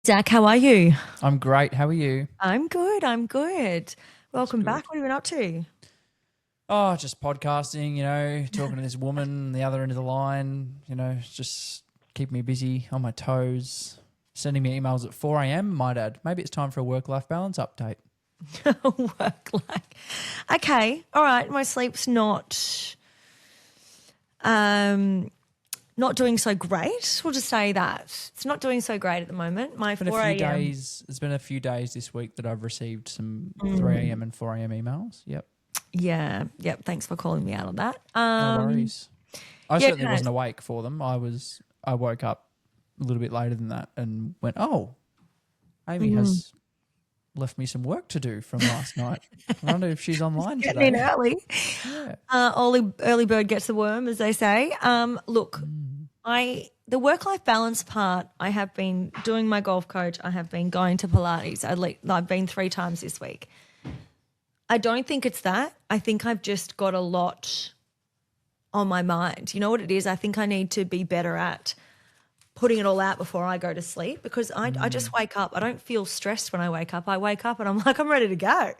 Zach, how are you? I'm great. How are you? I'm good. I'm good. That's Welcome good. back. What have you been up to? Oh, just podcasting, talking to this woman on the other end of the line, just keep me busy on my toes, sending me emails at 4 a.m., might add. Maybe it's time for a work-life balance update. Work like. Okay. All right. My sleep's not doing so great. We'll just say that. It's not doing so great at the moment. My It's been a 4 few a.m. days. It's been a few days this week that I've received some 3 a.m. and 4 a.m. emails. Yep. Yeah. Yep. Thanks for calling me out on that. No worries. I yeah, certainly no. wasn't awake for them. I woke up a little bit later than that and went, oh, Amy has left me some work to do from last night. I wonder if she's online Getting today. in early. Yeah. Early bird gets the worm, as they say. Look, the work-life balance part, I have been doing my golf coach. I have been going to Pilates. I've been 3 times this week. I don't think it's that. I think I've just got a lot on my mind. You know what it is? I think I need to be better at putting it all out before I go to sleep because I just wake up. I don't feel stressed when I wake up. I wake up and I'm like, I'm ready to go.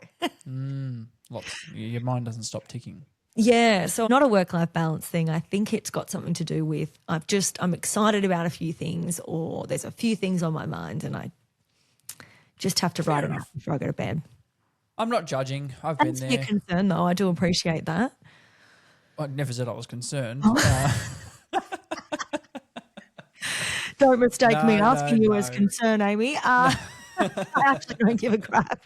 Your mind doesn't stop ticking. Yeah, so not a work-life balance thing. I think it's got something to do with I'm excited about a few things or there's a few things on my mind and I just have to write it out before I go to bed. I'm not judging. I've been Thanks for your there. concern though. I do appreciate that. I never said I was concerned. Don't mistake me asking you as no. concern, Amy. I actually don't give a crap.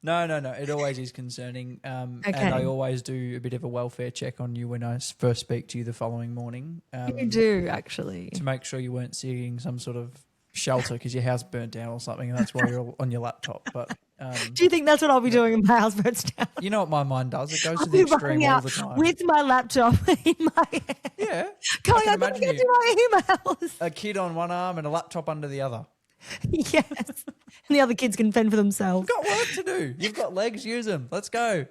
No. It always is concerning. And Okay. I always do a bit of a welfare check on you when I first speak to you the following morning. You do, actually. To make sure you weren't seeking some sort of shelter because your house burnt down or something and that's why you're on your laptop. But Do you think that's what I'll be doing in my house burns down? you know what my mind does? It goes I'll to the be extreme running all out the time. with my laptop in my hand. Yeah. Going, I I'm can going to imagine get to my emails. a kid on one arm and a laptop under the other. Yes. And the other kids can fend for themselves. Got work to do. You've got legs, use them. Let's go.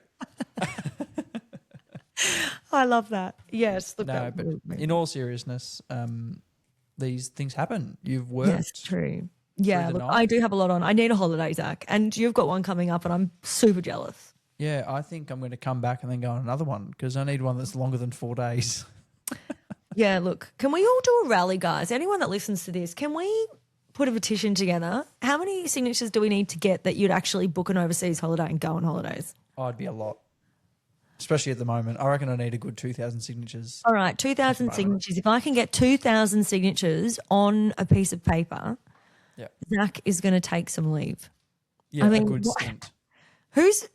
I love that. Yes. Look, No, that but would be- in all seriousness, these things happen. You've worked. yes, true. Yeah, the look, night. I do have a lot on. I need a holiday, Zach, and you've got one coming up and I'm super jealous. Yeah, I think I'm going to come back and then go on another one because I need one that's longer than 4 days. Yeah, look, can we all do a rally, guys? Anyone that listens to this, can we put a petition together? How many signatures do we need to get that you'd actually book an overseas holiday and go on holidays? Oh, it'd be a lot, especially at the moment. I reckon I need a good 2,000 signatures. All right, 2,000 signatures. If I can get 2,000 signatures on a piece of paper, Yeah, Zach is going to take some leave. yeah, I mean, a good what- stint. Whose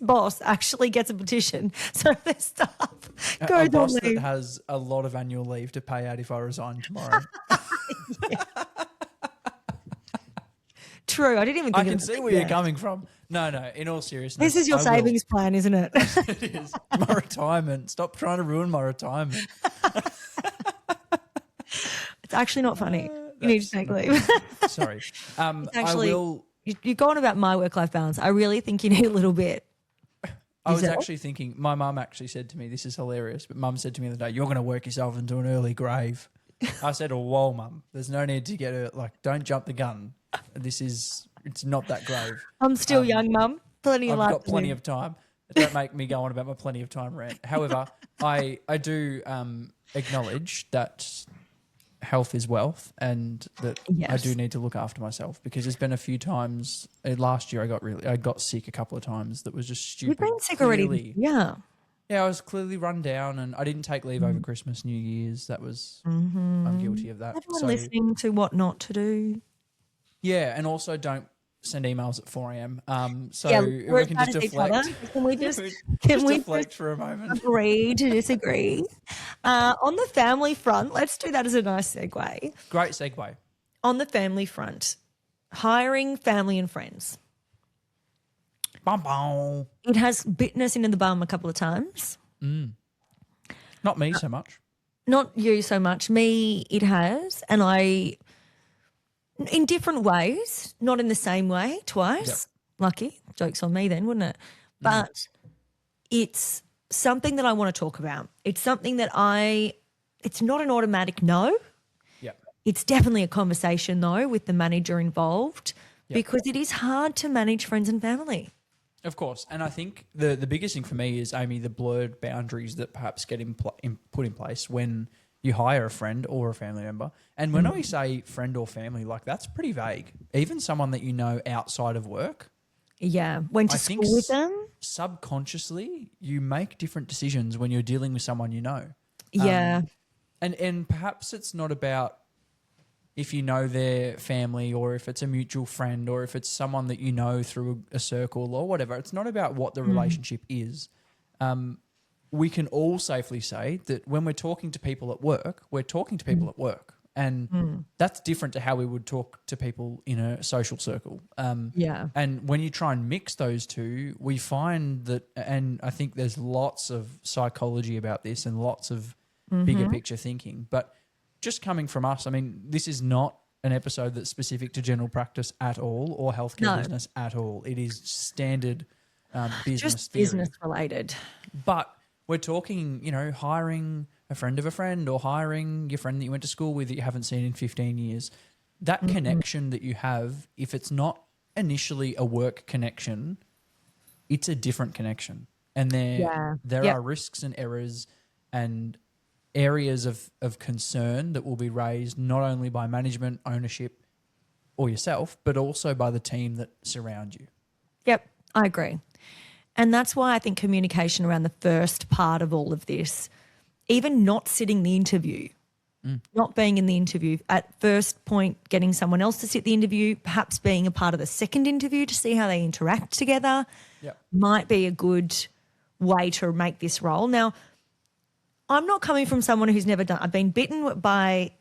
boss actually gets a petition so their staff A goes on boss that leave? has a lot of annual leave to pay out if I resign tomorrow. True, I didn't even think I of can that. see where you're coming from. No, in all seriousness. This is your I will. savings plan, isn't it? It is. My retirement. Stop trying to ruin my retirement. It's actually not funny. You need to take leave. Sorry. Actually, I will. You're going about my work-life balance. I really think you need a little bit. I was yourself? actually thinking, my mum actually said to me, this is hilarious, but mum said to me the other day, you're going to work yourself into an early grave. I said, oh, whoa, mum, there's no need to get don't jump the gun. It's not that grave. I'm still young, Mum. Plenty of I've life. got plenty of time. Don't make me go on about my plenty of time rant. However, I do acknowledge that health is wealth and that I Yes. do need to look after myself because there's been a few times last year I got sick a couple of times that was just stupid. You've been sick already. Clearly- Yeah. Yeah, I was clearly run down and I didn't take leave over Christmas, New Year's. That was, I'm guilty of that. Everyone So, listening to what not to do. yeah, and also don't send emails at 4 a.m. So Yeah, we we're can as just bad as each other. deflect. Can we just Just deflect for a moment. agree to disagree? On the family front, let's do that as a nice segue. Great segue. On the family front, hiring family and friends. Bum, bum. It has bitten us into the bum a couple of times. Not me so much. Not you so much. Me, it has. And in different ways, not in the same way, twice. Yep. Lucky. Joke's on me then, wouldn't it? But it's something that I want to talk about. It's something that it's not an automatic no. Yeah. It's definitely a conversation though with the manager involved because it is hard to manage friends and family. Of course. And I think the biggest thing for me is, Amy, the blurred boundaries that perhaps get put in place when you hire a friend or a family member. And when we say friend or family, like that's pretty vague. Even someone that you know outside of work. Yeah. Went to school with them. Subconsciously, you make different decisions when you're dealing with someone you know. Yeah. And perhaps it's not about if you know their family or if it's a mutual friend or if it's someone that you know through a circle or whatever. It's not about what the relationship is. We can all safely say that when we're talking to people at work, we're talking to people at work. And that's different to how we would talk to people in a social circle. And when you try and mix those two, we find that, and I think there's lots of psychology about this and lots of bigger picture thinking. But just coming from us, I mean, this is not an episode that's specific to general practice at all or healthcare business at all. It is standard business Just theory. business related. But we're talking, hiring a friend of a friend or hiring your friend that you went to school with that you haven't seen in 15 years. That connection that you have, if it's not initially a work connection, it's a different connection. And there are risks and errors and areas of concern that will be raised not only by management, ownership or yourself, but also by the team that surround you. Yep, I agree. And that's why I think communication around the first part of all of this, even not sitting the interview, not being in the interview, at first point getting someone else to sit the interview, perhaps being a part of the second interview to see how they interact together might be a good way to make this role. Now, I'm not coming from someone who's never done. I've been bitten by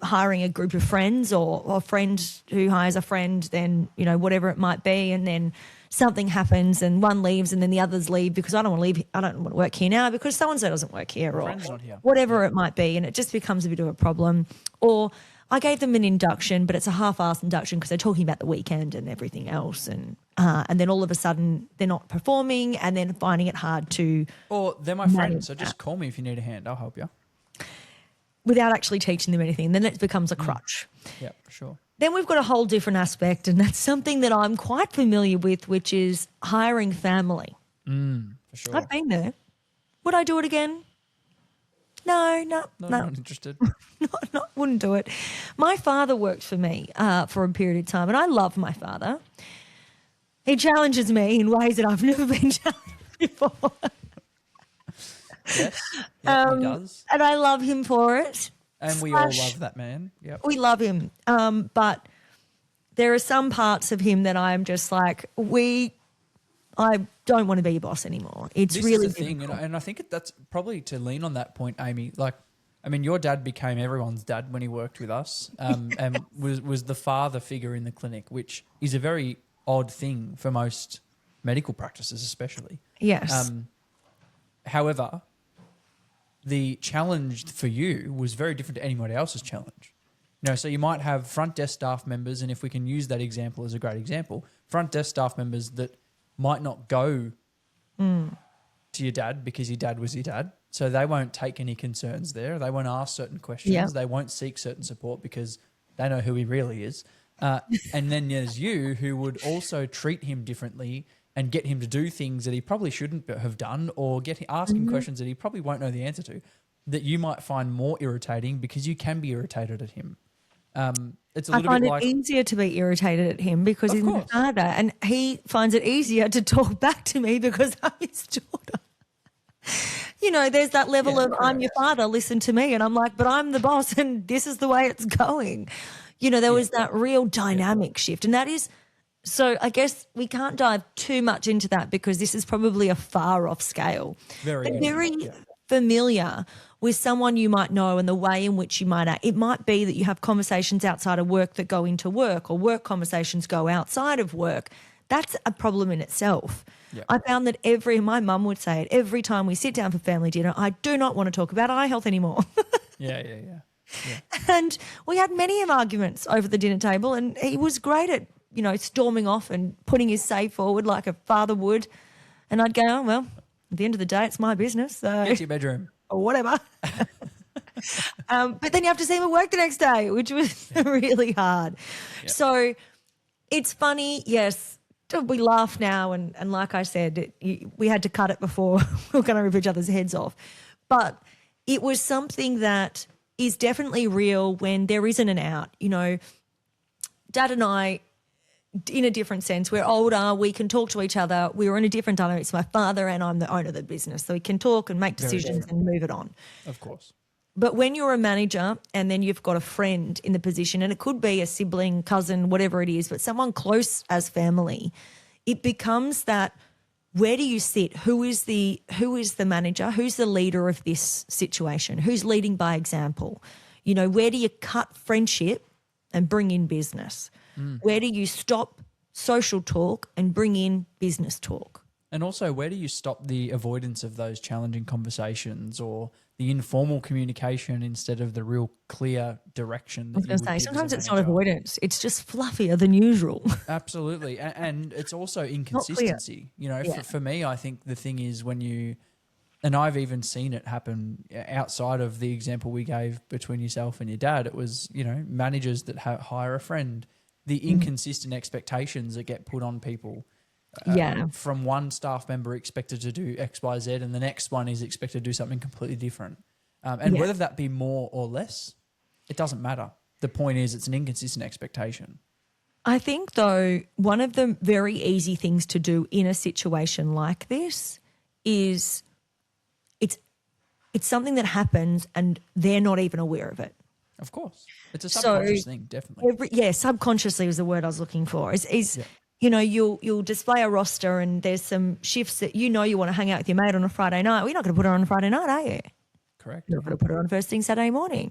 hiring a group of friends or a friend who hires a friend, then, whatever it might be, and then something happens and one leaves and then the others leave because I don't want to leave. I don't want to work here now because so-and-so doesn't work here or friend's not here. whatever it might be, and it just becomes a bit of a problem. Or I gave them an induction, but it's a half-assed induction because they're talking about the weekend and everything else, and then all of a sudden they're not performing and then finding it hard to. Or they're my friends, so just call me if you need a hand. I'll help you. Without actually teaching them anything, then it becomes a crutch. Yeah, for sure. Then we've got a whole different aspect, and that's something that I'm quite familiar with, which is hiring family. For sure. I've been there. Would I do it again? No. Not interested. Wouldn't do it. My father worked for me for a period of time, and I love my father. He challenges me in ways that I've never been challenged before. Yes, he does. And I love him for it. And we all love that man. Yep. We love him. But there are some parts of him that I'm just like, I don't want to be your boss anymore. It's this really is the thing, and I think that's probably to lean on that point, Amy. Like, I mean, your dad became everyone's dad when he worked with us, and was the father figure in the clinic, which is a very odd thing for most medical practices, especially. Yes. However, the challenge for you was very different to anybody else's challenge. So you might have front desk staff members, and if we can use that example as a great example, front desk staff members that might not go to your dad because your dad was your dad. So they won't take any concerns there. They won't ask certain questions. Yeah. They won't seek certain support because they know who he really is. And then there's you who would also treat him differently and get him to do things that he probably shouldn't have done, or ask him questions that he probably won't know the answer to, that you might find more irritating because you can be irritated at him. It's a little I find bit it like easier to be irritated at him because he's my father, and he finds it easier to talk back to me because I'm his daughter. There's that level of I'm your father, listen to me, and I'm like, but I'm the boss and this is the way it's going. There was that real dynamic shift, and that is. So I guess we can't dive too much into that because this is probably a far off scale. Very familiar with someone you might know and the way in which you might act. It might be that you have conversations outside of work that go into work, or work conversations go outside of work. That's a problem in itself. Yep. I found that my mum would say it, every time we sit down for family dinner, I do not want to talk about eye health anymore. Yeah. And we had many arguments over the dinner table, and he was great at storming off and putting his say forward like a father would. And I'd go, oh, well, at the end of the day, it's my business. So Get to your bedroom. or whatever. But then you have to see them at work the next day, which was really hard. Yep. So it's funny, yes. We laugh now, and like I said, we had to cut it before we were going to rip each other's heads off. But it was something that is definitely real when there isn't an out. You know, Dad and I, in a different sense, we're older, we can talk to each other. We were in a different dynamic. It's my father and I'm the owner of the business, so we can talk and make decisions and move it on. Of course. But when you're a manager and then you've got a friend in the position, and it could be a sibling, cousin, whatever it is, but someone close as family, it becomes that, where do you sit? Who is the manager? Who's the leader of this situation? Who's leading by example? You know, where do you cut friendship and bring in business? Where do you stop social talk and bring in business talk? And also, where do you stop the avoidance of those challenging conversations or the informal communication instead of the real clear direction? I was going to say, sometimes it's not avoidance. It's just fluffier than usual. Absolutely. And it's also inconsistency. You know, for me, I think the thing is when you, and I've even seen it happen outside of the example we gave between yourself and your dad, it was, you know, managers that hire a friend, the inconsistent expectations that get put on people. From one staff member expected to do X, Y, Z, and the next one is expected to do something completely different. Whether that be more or less, it doesn't matter. The point is it's an inconsistent expectation. I think, though, one of the very easy things to do in a situation like this is it's something that happens and they're not even aware of it. Of course. It's a subconscious thing, definitely. Subconsciously was the word I was looking for. You know, you'll display a roster and there's some shifts that you know you want to hang out with your mate on a Friday night. Well, you're not going to put her on a Friday night, are you? Correct. You're not going to put her on first thing Saturday morning.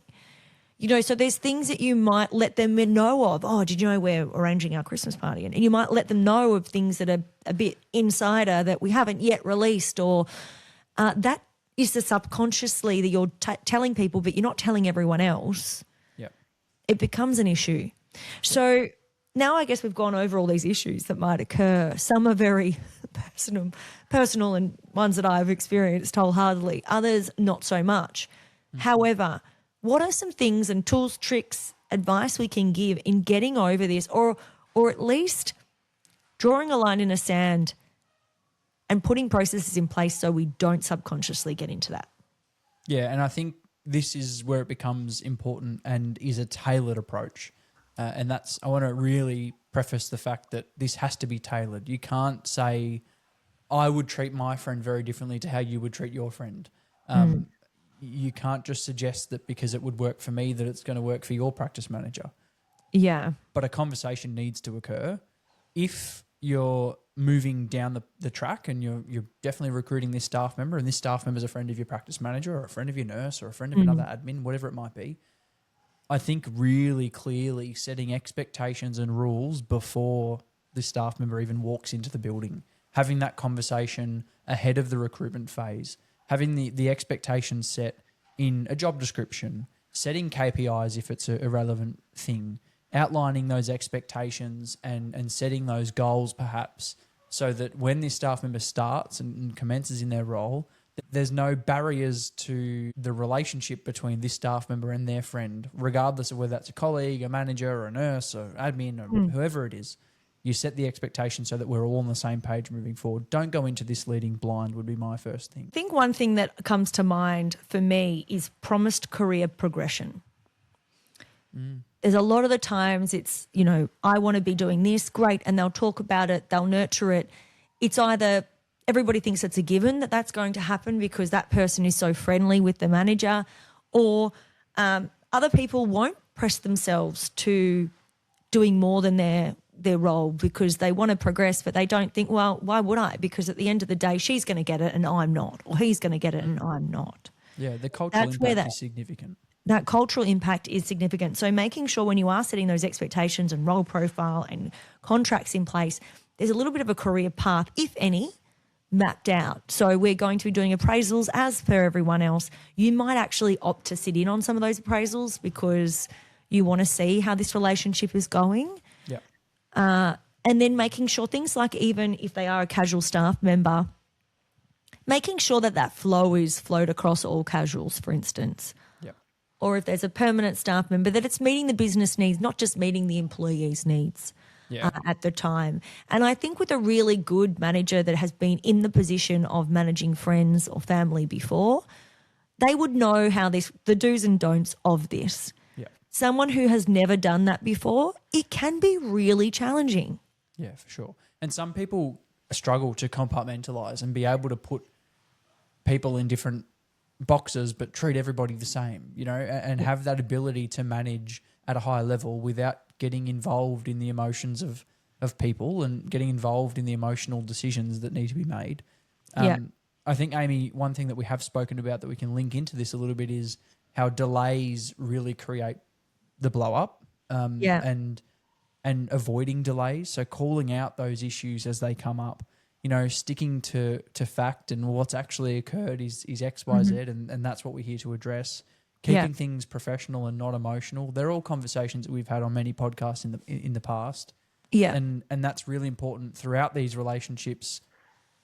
You know, so there's things that you might let them know of. Oh, did you know we're arranging our Christmas party? And you might let them know of things that are a bit insider that we haven't yet released, or that is the subconsciously that you're telling people, but you're not telling everyone else. Yep. It becomes an issue. So now I guess we've gone over all these issues that might occur. Some are very personal and ones that I've experienced wholeheartedly. Others not so much. However, what are some things and tools, tricks, advice we can give in getting over this, or at least drawing a line in the sand and putting processes in place so we don't subconsciously get into that? Yeah, and I think this is where it becomes important and is a tailored approach. And that's, I want to really preface the fact that this has to be tailored. You can't say, I would treat my friend very differently to how you would treat your friend. You can't just suggest that because it would work for me that it's going to work for your practice manager. Yeah. But a conversation needs to occur. If you're moving down the track and you're definitely recruiting this staff member, and this staff member is a friend of your practice manager or a friend of your nurse or a friend of another admin, whatever it might be, I think really clearly setting expectations and rules before the staff member even walks into the building, having that conversation ahead of the recruitment phase, having the expectations set in a job description, setting KPIs if it's a relevant thing, outlining those expectations and setting those goals perhaps, so that when this staff member starts and commences in their role, there's no barriers to the relationship between this staff member and their friend, regardless of whether that's a colleague, a manager, or a nurse, or admin, or whoever it is. You set the expectation so that we're all on the same page moving forward. Don't go into this leading blind would be my first thing. I think one thing that comes to mind for me is promised career progression. There's a lot of the times it's, you know, I want to be doing this, great, and they'll talk about it, they'll nurture it. It's either everybody thinks it's a given that that's going to happen because that person is so friendly with the manager, or other people won't press themselves to doing more than their role because they want to progress, but they don't think, well, why would I? Because at the end of the day, she's going to get it and I'm not, or he's going to get it and I'm not. Yeah, the cultural impact is significant. That cultural impact is significant. So making sure when you are setting those expectations and role profile and contracts in place, there's a little bit of a career path, if any, mapped out. So we're going to be doing appraisals as per everyone else. You might actually opt to sit in on some of those appraisals because you want to see how this relationship is going. Yeah. And then making sure things like, even if they are a casual staff member, making sure that flow is flowed across all casuals, for instance. Yep. or if there's a permanent staff member, that it's meeting the business needs, not just meeting the employees' needs at the time. And I think with a really good manager that has been in the position of managing friends or family before, they would know how the do's and don'ts of this. Yeah. Someone who has never done that before, it can be really challenging. Yeah, for sure. And some people struggle to compartmentalize and be able to put people in different boxes but treat everybody the same, you know, and have that ability to manage at a higher level without getting involved in the emotions of people and getting involved in the emotional decisions that need to be made. I think, Amy, one thing that we have spoken about that we can link into this a little bit is how delays really create the blow up and avoiding delays. So calling out those issues as they come up, you know, sticking to fact and what's actually occurred is X, Y, Z, and that's what we're here to address. Keeping things professional and not emotional. They're all conversations that we've had on many podcasts in the past. Yeah. And that's really important throughout these relationships,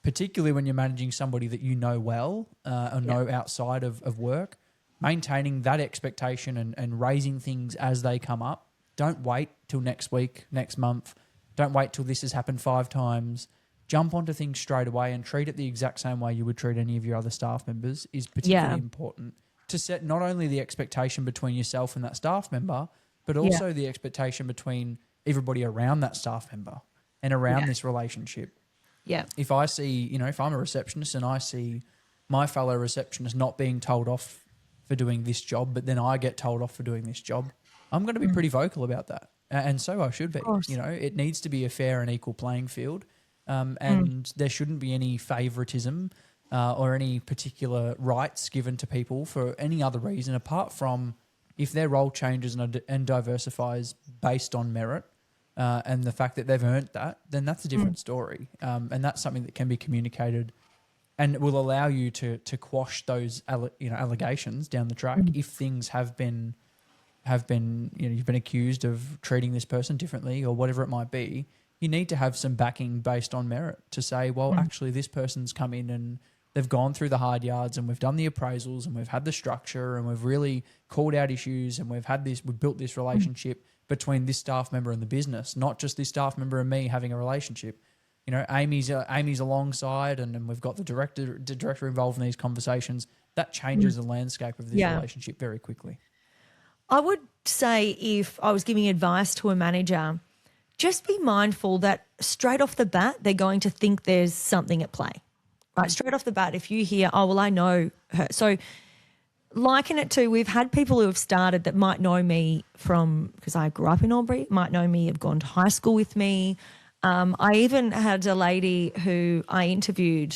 particularly when you're managing somebody that you know well or know outside of work. Maintaining that expectation and raising things as they come up. Don't wait till next week, next month. Don't wait till this has happened 5 times. Jump onto things straight away and treat it the exact same way you would treat any of your other staff members is particularly important to set not only the expectation between yourself and that staff member, but also the expectation between everybody around that staff member and around this relationship. Yeah. If I see, you know, if I'm a receptionist and I see my fellow receptionist not being told off for doing this job, but then I get told off for doing this job, I'm going to be pretty vocal about that. And so I should be. You know, it needs to be a fair and equal playing field. And there shouldn't be any favouritism or any particular rights given to people for any other reason apart from if their role changes and diversifies based on merit and the fact that they've earned that, then that's a different story. And that's something that can be communicated and it will allow you to quash those allegations down the track if things have been you've been accused of treating this person differently or whatever it might be. You need to have some backing based on merit to say, well, actually this person's come in and they've gone through the hard yards and we've done the appraisals and we've had the structure and we've really called out issues and we've built this relationship between this staff member and the business, not just this staff member and me having a relationship. You know, Amy's alongside and we've got the director involved in these conversations. That changes the landscape of this relationship very quickly. I would say if I was giving advice to a manager, just be mindful that straight off the bat, they're going to think there's something at play, right? Straight off the bat, if you hear, oh, well, I know her. So liken it to, we've had people who have started that might know me from, because I grew up in Albury, might know me, have gone to high school with me. I even had a lady who I interviewed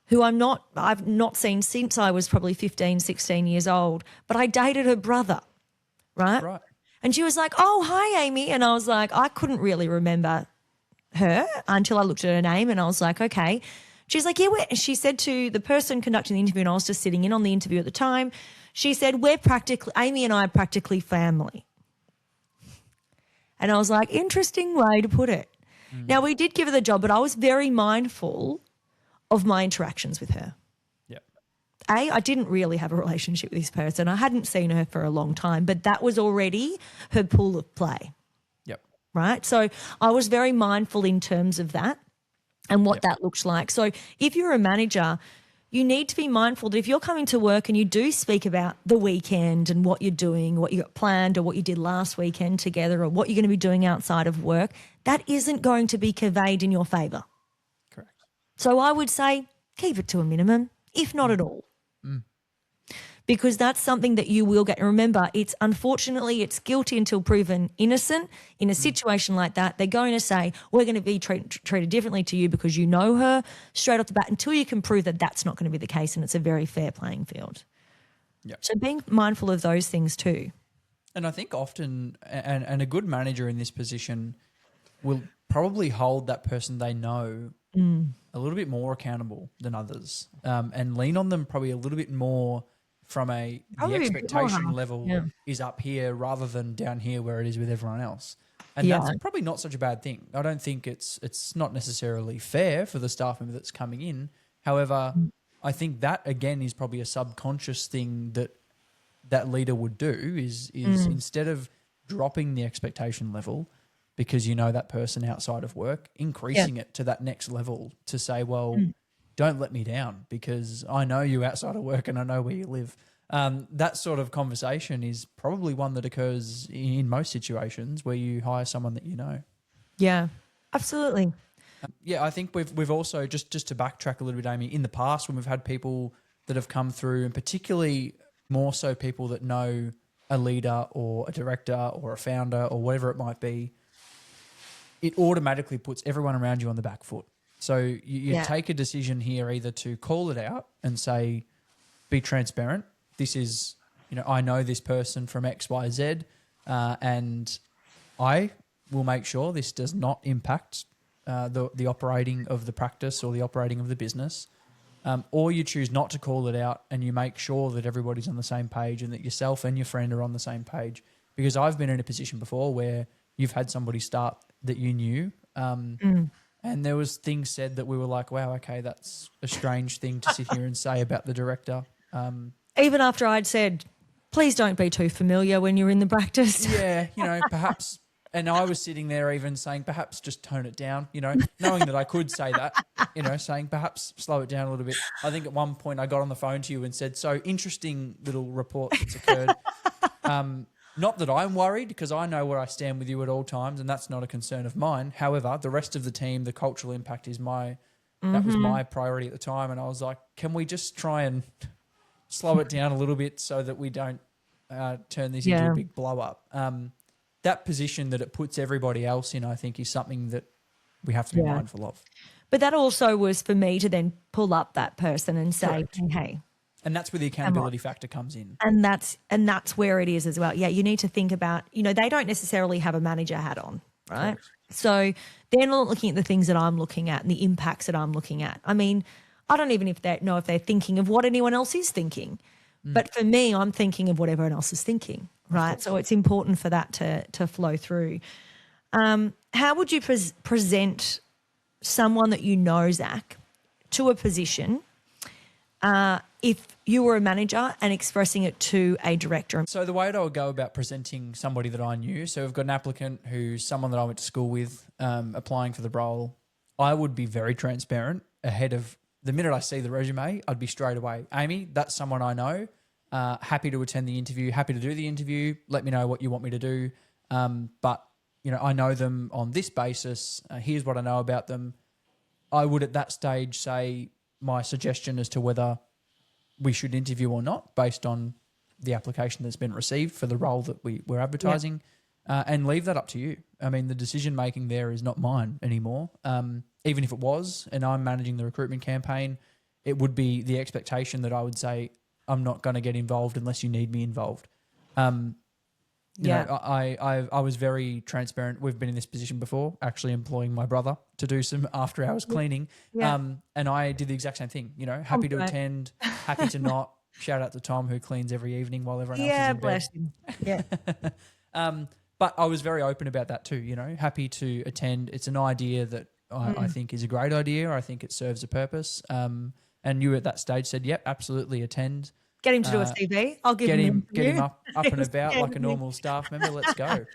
who I've not seen since I was probably 15, 16 years old, but I dated her brother, right? Right. And she was like, oh, hi, Amy. And I was like, I couldn't really remember her until I looked at her name and I was like, okay. She's like, yeah, she said to the person conducting the interview, and I was just sitting in on the interview at the time, she said, Amy and I are practically family. And I was like, interesting way to put it. Now, we did give her the job, but I was very mindful of my interactions with her. I didn't really have a relationship with this person. I hadn't seen her for a long time, but that was already her pool of play. Yep. Right? So I was very mindful in terms of that and what that looks like. So if you're a manager, you need to be mindful that if you're coming to work and you do speak about the weekend and what you're doing, what you got planned or what you did last weekend together or what you're going to be doing outside of work, that isn't going to be conveyed in your favour. Correct. So I would say keep it to a minimum, if not at all. Because that's something that you will get. And remember, it's guilty until proven innocent. In a situation like that, they're going to say, we're going to be treated differently to you because you know her straight off the bat until you can prove that that's not going to be the case and it's a very fair playing field. Yep. So being mindful of those things too. And I think often, and a good manager in this position will probably hold that person they know a little bit more accountable than others and lean on them probably a little bit more from the expectation level is up here rather than down here where it is with everyone else. And that's probably not such a bad thing. I don't think it's not necessarily fair for the staff member that's coming in. However, I think that, again, is probably a subconscious thing that that leader would do is instead of dropping the expectation level because you know that person outside of work, increasing it to that next level to say, well, don't let me down because I know you outside of work and I know where you live. That sort of conversation is probably one that occurs in most situations where you hire someone that you know. Yeah, absolutely. Yeah, I think we've also, just to backtrack a little bit, Amy, in the past when we've had people that have come through, and particularly more so people that know a leader or a director or a founder or whatever it might be, it automatically puts everyone around you on the back foot. So you take a decision here either to call it out and say, be transparent. This is, I know this person from X, Y, Z, and I will make sure this does not impact the operating of the practice or the operating of the business. Or you choose not to call it out and you make sure that everybody's on the same page and that yourself and your friend are on the same page. Because I've been in a position before where you've had somebody start that you knew and there was things said that we were like, wow, okay, that's a strange thing to sit here and say about the director. Even after I'd said, please don't be too familiar when you're in the practice. Yeah, perhaps... And I was sitting there even saying, perhaps just tone it down, knowing that I could say that, saying perhaps slow it down a little bit. I think at one point I got on the phone to you and said, so interesting little report that's occurred. Not that I'm worried because I know where I stand with you at all times and that's not a concern of mine. However, the rest of the team, the cultural impact is that was my priority at the time. And I was like, can we just try and slow it down a little bit so that we don't turn this into a big blow up? That position that it puts everybody else in, I think, is something that we have to be mindful of. But that also was for me to then pull up that person and say, Correct. hey. And that's where the accountability factor comes in. And that's where it is as well. Yeah, you need to think about, they don't necessarily have a manager hat on, right? Correct. So they're not looking at the things that I'm looking at and the impacts that I'm looking at. I mean, I don't even know if they're thinking of what anyone else is thinking. But for me, I'm thinking of what everyone else is thinking, right? So it's important for that to flow through. How would you present someone that you know, Zach, to a position if you were a manager and expressing it to a director? So the way that I would go about presenting somebody that I knew, so we've got an applicant who's someone that I went to school with applying for the role, I would be very transparent ahead of the minute I see the resume, I'd be straight away, Amy, that's someone I know. Happy to attend the interview, happy to do the interview. Let me know what you want me to do. But, I know them on this basis. Here's what I know about them. I would at that stage say my suggestion as to whether we should interview or not based on the application that's been received for the role that we're advertising and leave that up to you. I mean, the decision-making there is not mine anymore. Even if it was, and I'm managing the recruitment campaign, it would be the expectation that I would say, I'm not going to get involved unless you need me involved. I was very transparent. We've been in this position before, actually employing my brother to do some after-hours cleaning. And I did the exact same thing, happy to attend, happy to not. Shout out to Tom who cleans every evening while everyone else is in bed. Bless him. Yeah. But I was very open about that too, happy to attend. It's an idea that I think is a great idea. I think it serves a purpose. And you at that stage said, yep, absolutely attend. Get him to do a CV. I'll give him get him up and about like a normal staff member. Let's go.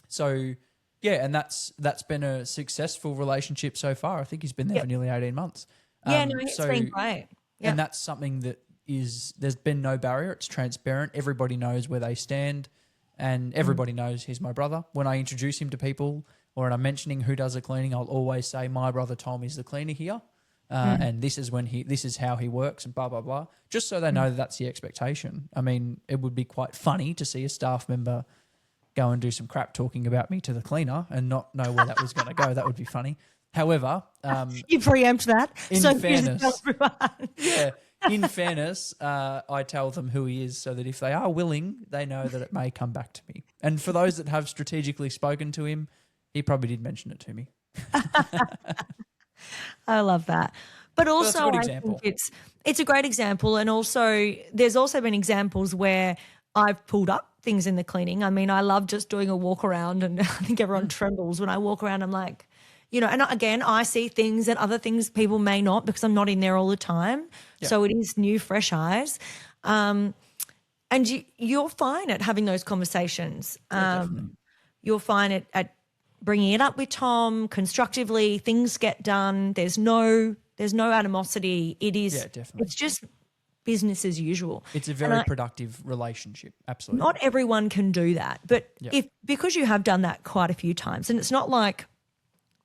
So, and that's been a successful relationship so far. I think he's been there for nearly 18 months. It's been great. And that's something that there's been no barrier. It's transparent. Everybody knows where they stand and everybody knows he's my brother. When I introduce him to people or when I'm mentioning who does the cleaning, I'll always say my brother Tom is the cleaner here. And this is how he works and blah, blah, blah, just so they know that that's the expectation. I mean, it would be quite funny to see a staff member go and do some crap talking about me to the cleaner and not know where that was going to go. That would be funny. However, you preempt that. In fairness, I tell them who he is so that if they are willing, they know that it may come back to me. And for those that have strategically spoken to him, he probably did mention it to me. I love that. But also I think it's a great example. And also there's also been examples where I've pulled up things in the cleaning. I mean, I love just doing a walk around and I think everyone trembles when I walk around. I'm like, and again, I see things and other things people may not because I'm not in there all the time. Yep. So it is new, fresh eyes. And you're fine at having those conversations. Definitely. You're fine at bringing it up with Tom constructively. Things get done. There's no animosity. definitely. It's just business as usual. It's a very productive relationship. Absolutely. Not everyone can do that, but Yep. because you have done that quite a few times, and it's not like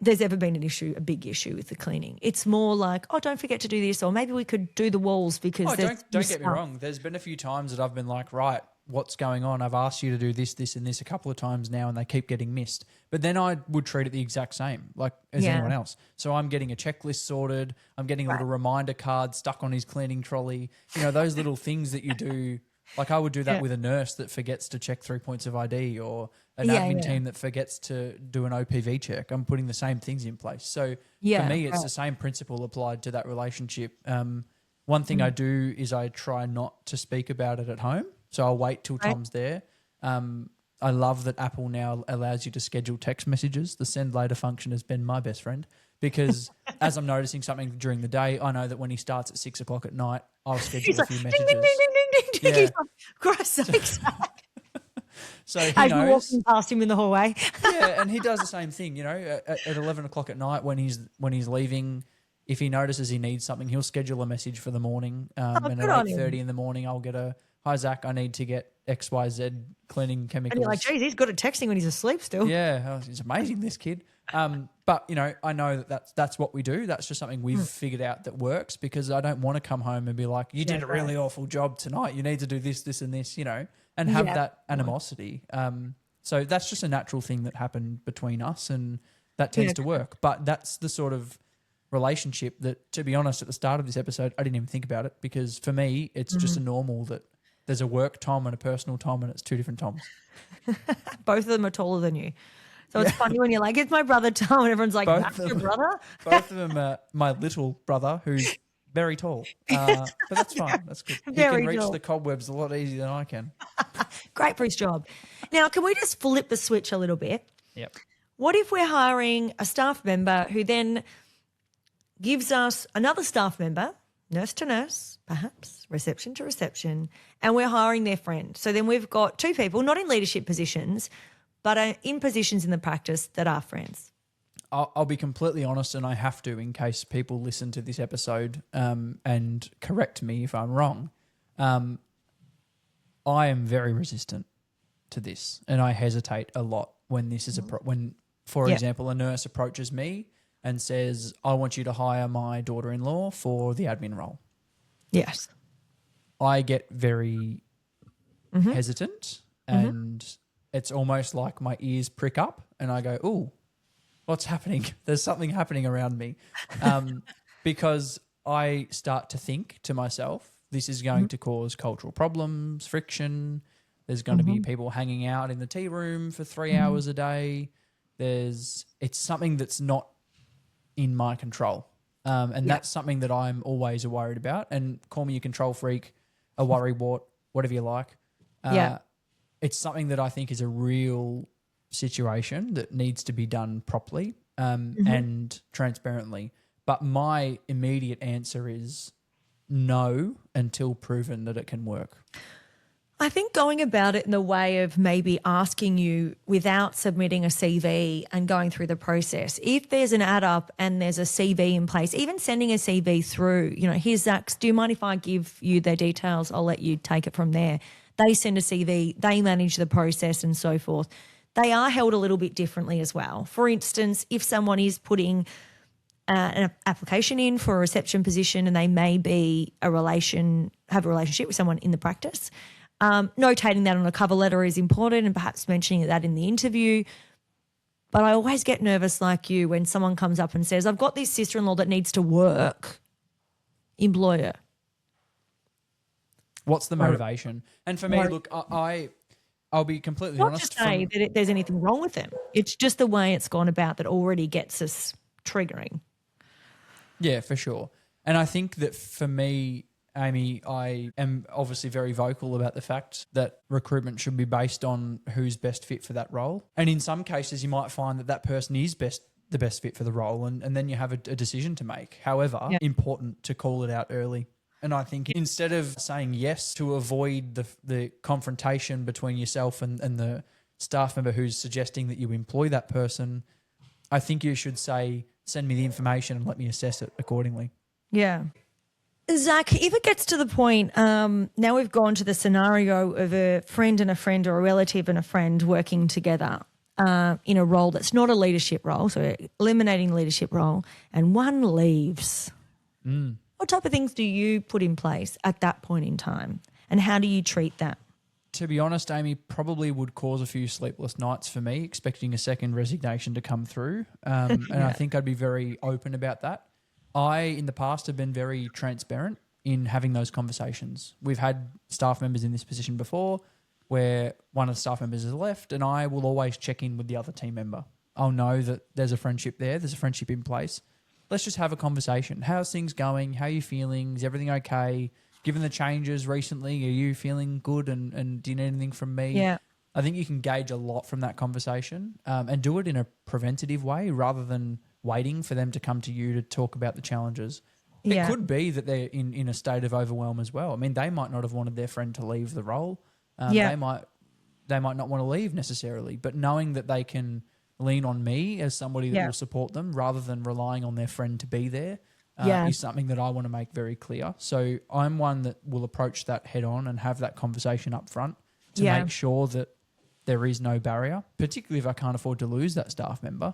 there's ever been a big issue with the cleaning. It's more like, oh, don't forget to do this, or maybe we could do the walls because don't get me wrong. There's been a few times that I've been like, right, what's going on? I've asked you to do this, this, and this a couple of times now, and they keep getting missed. But then I would treat it the exact same, like as anyone else. So I'm getting a checklist sorted. I'm getting a little reminder card stuck on his cleaning trolley. You know, those little things that you do. Like I would do that with a nurse that forgets to check 3 points of ID, or an admin team that forgets to do an OPV check. I'm putting the same things in place. So for me, it's the same principle applied to that relationship. One thing I do is I try not to speak about it at home. So I'll wait till Tom's there. I love that Apple now allows you to schedule text messages. The send later function has been my best friend, because as I'm noticing something during the day, I know that when he starts at 6 o'clock at night, I'll schedule a few messages. Ding, ding, ding, ding, ding, ding. He's like, Christ's sakes. So he As knows. you're walking past him in the hallway. Yeah, and he does the same thing. You know, at 11 o'clock at night when he's leaving, if he notices he needs something, he'll schedule a message for the morning. And at 8:30 in the morning, I'll get hi Zach, I need to get XYZ cleaning chemicals. And you're like, geez, he's good at texting when he's asleep still. Yeah, it's amazing, this kid. But you know, I know that's what we do. That's just something we've figured out that works, because I don't want to come home and be like, you did a really awful job tonight. You need to do this, this, and this. You know, and have that animosity. So that's just a natural thing that happened between us, and that tends to work. But that's the sort of relationship that, to be honest, at the start of this episode, I didn't even think about it, because for me, it's just a normal that there's a work Tom and a personal Tom, and it's two different Toms. Both of them are taller than you. So it's funny when you're like, it's my brother Tom, and everyone's like, that's your brother? Both of them are my little brother, who's very tall. But that's fine. That's good. He can reach the cobwebs a lot easier than I can. Great for his job. Now, can we just flip the switch a little bit? Yep. What if we're hiring a staff member who then gives us another staff member, nurse to nurse, perhaps, reception to reception, and we're hiring their friend? So then we've got two people, not in leadership positions, but are in positions in the practice that are friends. I'll be completely honest, and I have to, in case people listen to this episode and correct me if I'm wrong. I am very resistant to this, and I hesitate a lot when this is for example, a nurse approaches me and says, I want you to hire my daughter-in-law for the admin role. Yes. I get very hesitant, and it's almost like my ears prick up and I go, ooh, what's happening? There's something happening around me. Because I start to think to myself, this is going to cause cultural problems, friction. There's going to be people hanging out in the tea room for 3 hours a day. It's something that's not in my control. And that's something that I'm always worried about. And call me a control freak, a worrywart, whatever you like. It's something that I think is a real situation that needs to be done properly and transparently. But my immediate answer is no, until proven that it can work. I think going about it in the way of maybe asking you without submitting a CV and going through the process. If there's an ad up and there's a CV in place, even sending a CV through, you know, here's Zach's, do you mind if I give you their details? I'll let you take it from there. They send a CV, they manage the process and so forth. They are held a little bit differently as well. For instance, if someone is putting an application in for a reception position and they may be have a relationship with someone in the practice, notating that on a cover letter is important, and perhaps mentioning that in the interview. But I always get nervous like you when someone comes up and says, I've got this sister-in-law that needs to work. Employ her. What's the motivation? And for me, look, I'll be completely honest. Not to say that there's anything wrong with them. It's just the way it's gone about that already gets us triggering. Yeah, for sure. And I think that for me, Amy, I am obviously very vocal about the fact that recruitment should be based on who's best fit for that role. And in some cases, you might find that person is the best fit for the role, and then you have a decision to make. However, important to call it out early And I think instead of saying yes to avoid the confrontation between yourself and the staff member who's suggesting that you employ that person, I think you should say, send me the information and let me assess it accordingly. Yeah. Zach, if it gets to the point, now we've gone to the scenario of a friend or a relative and a friend working together in a role that's not a leadership role, so eliminating the leadership role, and one leaves. What type of things do you put in place at that point in time, and how do you treat that? To be honest, Amy, probably would cause a few sleepless nights for me, expecting a second resignation to come through. And I think I'd be very open about that. I, in the past, have been very transparent in having those conversations. We've had staff members in this position before where one of the staff members has left, and I will always check in with the other team member. I'll know that there's a friendship there, there's a friendship in place. Let's just have a conversation. How's things going? How are you feeling? Is everything okay? Given the changes recently, are you feeling good and do you need anything from me? Yeah. I think you can gauge a lot from that conversation and do it in a preventative way rather than waiting for them to come to you to talk about the challenges. It could be that they're in a state of overwhelm as well. I mean, they might not have wanted their friend to leave the role. They might not want to leave necessarily, but knowing that they can lean on me as somebody that will support them rather than relying on their friend to be there is something that I want to make very clear. So I'm one that will approach that head on and have that conversation up front to make sure that there is no barrier, particularly if I can't afford to lose that staff member.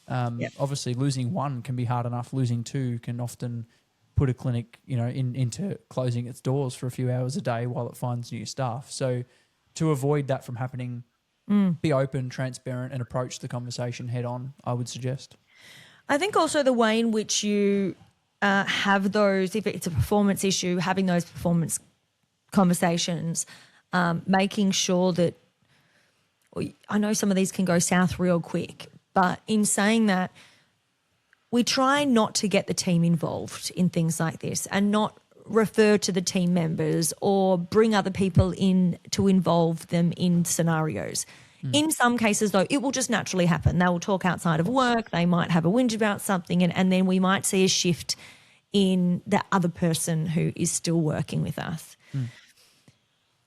Obviously, losing one can be hard enough. Losing two can often put a clinic, into closing its doors for a few hours a day while it finds new staff. So to avoid that from happening, be open, transparent, and approach the conversation head on, I would suggest. I think also the way in which you have those, if it's a performance issue, having those performance conversations, making sure that, I know some of these can go south real quick, but in saying that, we try not to get the team involved in things like this and not refer to the team members or bring other people in to involve them in scenarios. In some cases, though, it will just naturally happen. They will talk outside of work. They might have a whinge about something, and then we might see a shift in the other person who is still working with us.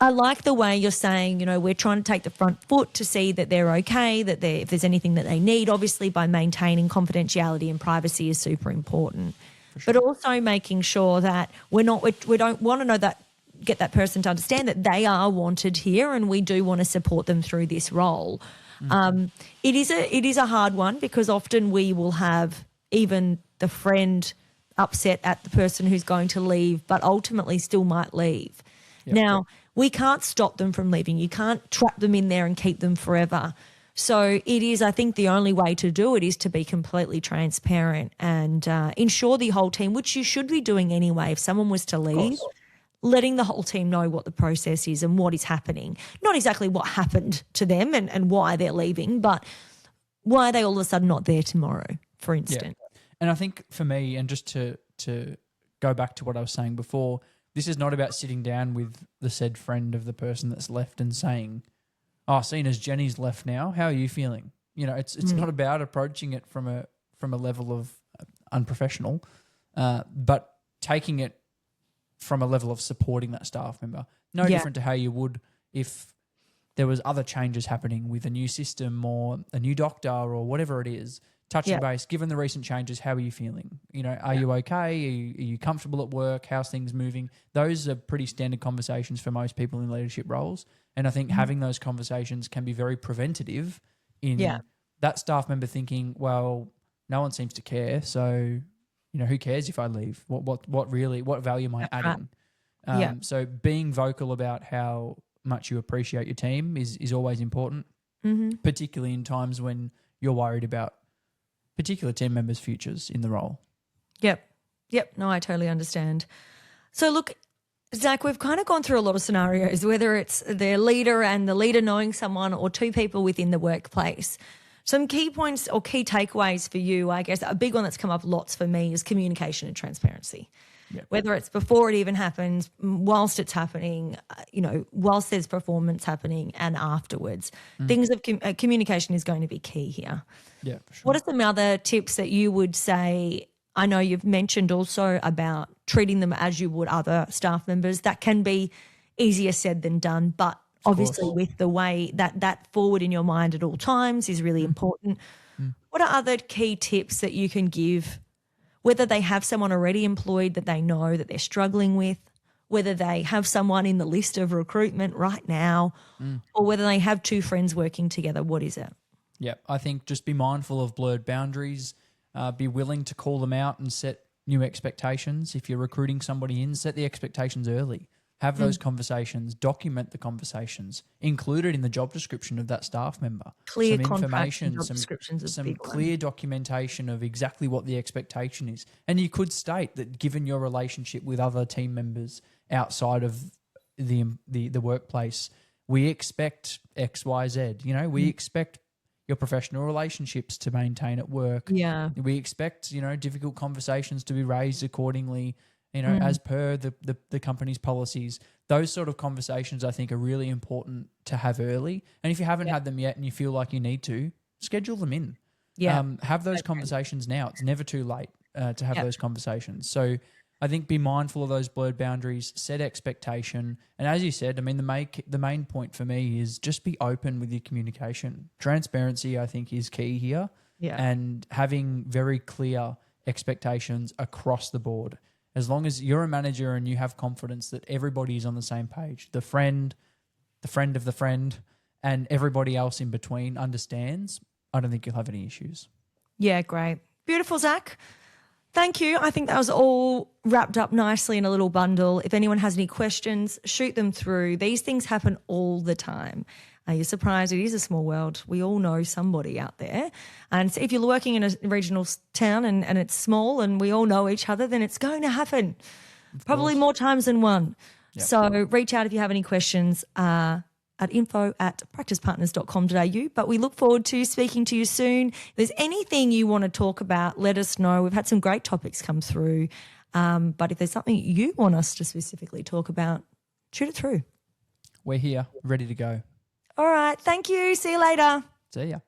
I like the way you're saying, we're trying to take the front foot to see that they're okay, that if there's anything that they need, obviously by maintaining confidentiality and privacy is super important. Sure. But also making sure that we don't want to get that person to understand that they are wanted here and we do want to support them through this role. It is a hard one because often we will have even the friend upset at the person who's going to leave, but ultimately still might leave. Now, we can't stop them from leaving. You can't trap them in there and keep them forever. So it is, I think, the only way to do it is to be completely transparent and ensure the whole team, which you should be doing anyway if someone was to leave, letting the whole team know what the process is and what is happening. Not exactly what happened to them and why they're leaving, but why are they all of a sudden not there tomorrow, for instance. Yeah. And I think for me, and just to go back to what I was saying before, this is not about sitting down with the said friend of the person that's left and saying, seeing as Jenny's left now, how are you feeling? It's not about approaching it from a level of unprofessional, but taking it from a level of supporting that staff member. No different to how you would if there was other changes happening with a new system or a new doctor or whatever it is. Touching base, given the recent changes, how are you feeling? Are you okay? Are you comfortable at work? How's things moving? Those are pretty standard conversations for most people in leadership roles. And I think having those conversations can be very preventative in that staff member thinking, well, no one seems to care. So, who cares if I leave? What value am I adding? So being vocal about how much you appreciate your team is always important, particularly in times when you're worried about particular team members' futures in the role. Yep. No, I totally understand. So look, Zach, we've kind of gone through a lot of scenarios, whether it's their leader and the leader knowing someone or two people within the workplace. Some key points or key takeaways for you, I guess, a big one that's come up lots for me is communication and transparency. Yep. Whether it's before it even happens, whilst it's happening, whilst there's performance happening and afterwards. Things of communication is going to be key here. Yeah, for sure. What are some other tips that you would say? I know you've mentioned also about treating them as you would other staff members. That can be easier said than done, but obviously with the way that forward in your mind at all times is really important. What are other key tips that you can give, whether they have someone already employed that they know that they're struggling with, whether they have someone in the list of recruitment right now, or whether they have two friends working together? What is it? Yeah, I think just be mindful of blurred boundaries, be willing to call them out and set new expectations. If you're recruiting somebody in, set the expectations early. Have those conversations, document the conversations, include it in the job description of that staff member. Clear some contracts information, and job descriptions is a some big one. clear documentation of exactly what the expectation is. And you could state that given your relationship with other team members outside of the workplace, we expect X, Y, Z. You know, we expect your professional relationships to maintain at work. Yeah. We expect, difficult conversations to be raised accordingly, as per the company's policies. Those sort of conversations I think are really important to have early. And if you haven't had them yet and you feel like you need to, schedule them in. Yeah. Have those conversations now. It's never too late to have those conversations. So I think be mindful of those blurred boundaries, set expectation. And as you said, I mean, the main point for me is just be open with your communication. Transparency, I think, is key here. Yeah. And having very clear expectations across the board. As long as you're a manager and you have confidence that everybody is on the same page, the friend of the friend, and everybody else in between understands, I don't think you'll have any issues. Yeah, great. Beautiful, Zach. Thank you. I think that was all wrapped up nicely in a little bundle. If anyone has any questions, shoot them through. These things happen all the time. Are you surprised? It is a small world. We all know somebody out there. And so if you're working in a regional town and it's small and we all know each other, then it's going to happen. Probably more times than one. Yep. So reach out if you have any questions at info@practicepartners.com.au. But we look forward to speaking to you soon. If there's anything you want to talk about, let us know. We've had some great topics come through. But if there's something you want us to specifically talk about, shoot it through. We're here, ready to go. All right. Thank you. See you later. See ya.